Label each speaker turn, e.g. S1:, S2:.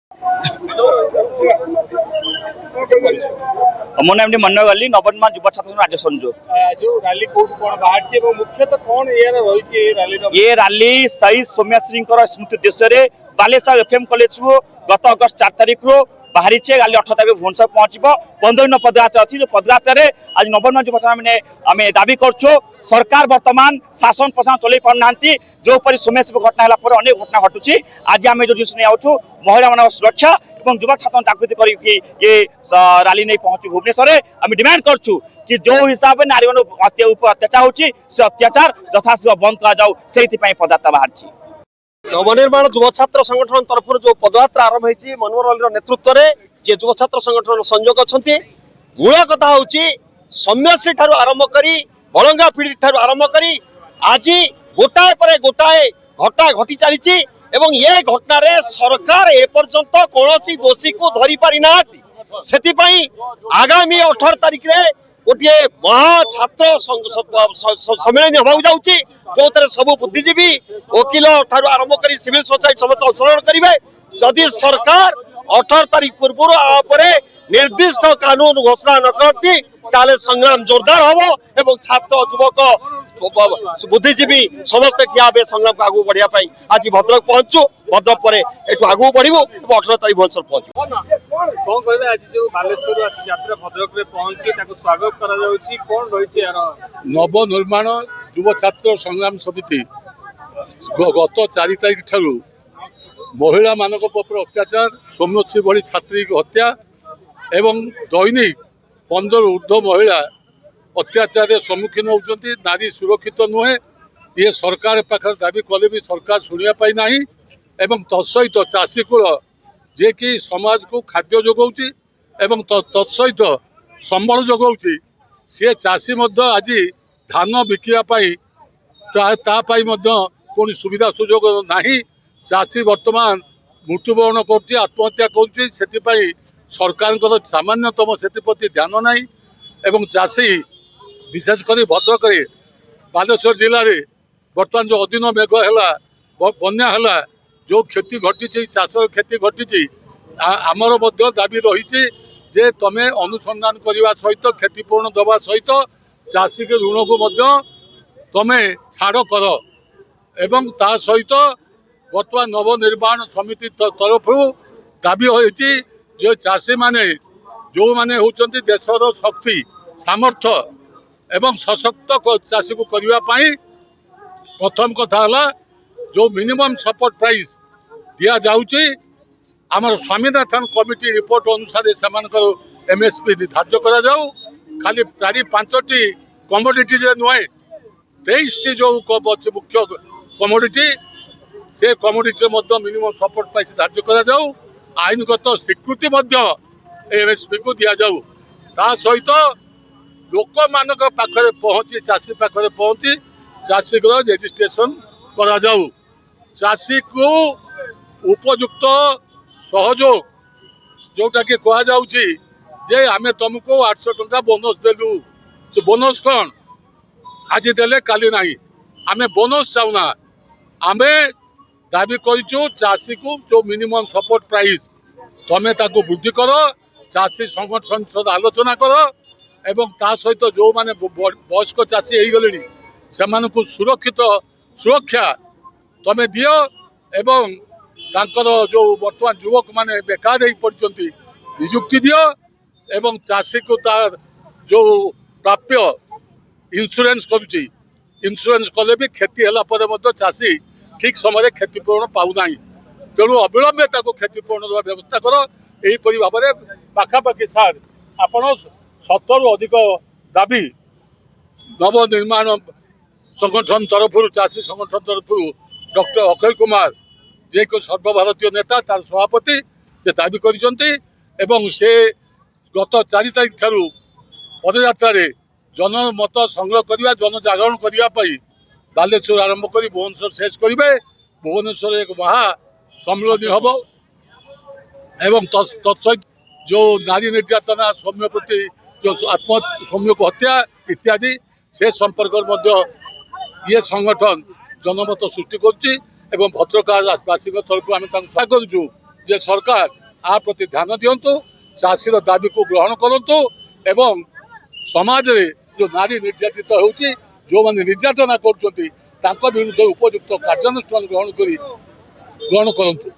S1: मो नाम मनोहर गली नवनिर्माण युवा छात्र राज्य संजो
S2: जो रैली मुख्यतः कौन रैली
S1: ये रैली शहीद सौम्याश्री स्मृति उद्देश्य बालेश्वर एफएम कॉलेज को गत अगस्त 4 तारिख रू बाहरी गली 18 तारिख भुवनेश्वर पहुंच 15 दिन पदयात्रा अच्छी जो पदयात्रा आज नवनिर्माण युवा छात्र आम दाबी करुँ सरकार वर्तमान शासन प्रशासन चल पाना जो पर सौम्याश्री घटना है अनेक घटना घटुची आज आम जो जिन आउँ महिला मान सुरक्षा और युवा छात्र जागृति करके ये रैली नहीं पहुंचू भुवनेश्वर आम डिमांड करुँ कि जो हिसाब से नारी अत्याचार होची से अत्याचार यथाशीघ्र बंद करा जाऊ से पदयात्रा बाहर
S2: नवनिर्माण युवा छात्र संगठन तरफ जो पदयात्रा आरंभ होती मनोहर अली नेतृत्व में जे युवा छात्र संगठन संयोग अच्छा मूल कथा हूँ सौम्यश्री ठार आरंभ कर बलंगा पीढ़ी ठार आरंभ कर आज गोटाए पर गोटाए घटना घटी चली एवं ये घटना रे सरकार एपर्यंत कौन दोषी को धरी पारि ना आगामी 18 तारिख रे गोटे महा छात्र सम्मेलन होगा जाऊँगी जो सब बुद्धिजीवी वकिल ठार आरंभ कर सिविल सोसाइटी समस्त अंशग्रहण करेंगे जदि सरकार 18 तारिख पूर्व निर्दिष्ट कानून घोषणा न करती ताले संग्राम जोरदार हम एवं छात्र युवक बुद्धिजीवी समस्त ठिया संग्राम को आगू बढ़ापी आज भद्रक पहुंचु भद्रक पर आगू बढ़ू 18 तारिख भुवनेश्वर पहुंचु कौन कहते आज जो बालेश्वर यात्रा भद्रक में पहुंची स्वागत कौन रही
S3: नवनिर्माण युव छात्र संग्राम समिति गत 4 तारिख ठारू महिला मानक अत्याचार सौम्यश्री भली छात्री हत्या एवं दैनिक 15 ऊर्ध्व महिला अत्याचार सम्मुखीन होती नारी सुरक्षित नुहे ये सरकार पाखे दाबी कले भी सरकार शुणापी ना एवं तत्सहित चाषी कूल जे कि समाज को खाद्य जोगाऊँच एवं तत्सहित संबल जोगाऊँच सी चाषी आज धान बिकापी कौन सुविधा सुजोग ना चाषी वर्तमान मृत्युवरण कर आत्महत्या कर सरकार सामान्यतम से ध्यान ना एवं चाषी विशेषकर भद्रक बालेश्वर जिले में बर्तमान जो अधीन मेघ है बन्या है जो क्षति घटी चाषर क्षति घटी आमर दाबी रही जे तमें अनुसंधान करने सहित क्षतिपूरण दवा सहित चाषी के ऋण को तमें छाड़ कर एवं ता सहित बर्तमान नवनिर्माण समिति तरफ दाबी होती जो चाषी माने जो माने होचंती देशर शक्ति सामर्थ्य एवं सशक्त चाषी को करने प्रथम कथा है जो मिनिमम सपोर्ट प्राइस दिया जाउची आमर स्वामीनाथन कमिटी रिपोर्ट अनुसार से एमएसपी धार्य करा जाऊ खाली 4-5टी कमोडिटी नुहे 23टी जो मुख्य कमोडिटी से कमोडिटी मिनिमम सपोर्ट प्राइस धार्य करा जाऊ आईनगत स्वीकृति एमएसपी को दि जाऊ ता सहित लोक मान पाखे पहुँची चाषी पाखे पहुँची चाषी को रेजिस्ट्रेशन करा जाऊ चाषी को उपयुक्त सहयोग जोटा कि कह जे आमे तुमको 800 टंका बोनस देलु से बोनस कौन आज देले काली ना आमे बोनस चाहूना आमे दाबी करूँ चाषी को जो मिनिमम सपोर्ट प्राइस तमें ताको वृद्धि कर चाषी संगठन सहित आलोचना कर एवं ता सहित जो माने वयस्क चाषी हो गले से सुरक्षित सुरक्षा तमें दियो एवं तांकर जो वर्तमान युवक माने बेकार हो पड़ती निजुक्ति दियो एवं चाषी को तार जो प्राप्य इंश्योरेंस करुच्ची इंश्योरेंस कले भी क्षति है चाषी ठीक समय क्षतिपूरण पाऊना तेणु अविलंबे क्षतिपूरण देवा व्यवस्था कर यहीपरि भाव में पाखापाखि सार आपण 70 रु अधिक दाबी नवनिर्माण संगठन तरफ चाषी संगठन तरफ डॉक्टर अक्षय कुमार जे को सर्वभारतीय नेता तार सभापति से दाबी कर से गत 4 तारिख ठारू पदयात्रा जनमत संग्रह करने जनजागरण करने बालेश्वर आरंभ कर भुवनेश्वर शेष करेंगे भुवनेश्वर एक महा सम्मेलन हम एवं तत्सहित जो नारी निर्यातना सौम्य प्रति जो आत्म सौम्य को हत्या इत्यादि से संपर्क ये संगठन जनमत सृष्टि कर भद्रकवासी तरफ आम सहाय करुँ जे सरकार आ प्रति ध्यान दिंतु चाषीर दाबी को ग्रहण करूँ एवं समाज रे जो नारी निर्यातित होउची जो माने निर्यातना कर विरुद्ध उपयुक्त कार्यानुष्ठान ग्रहण करूँ।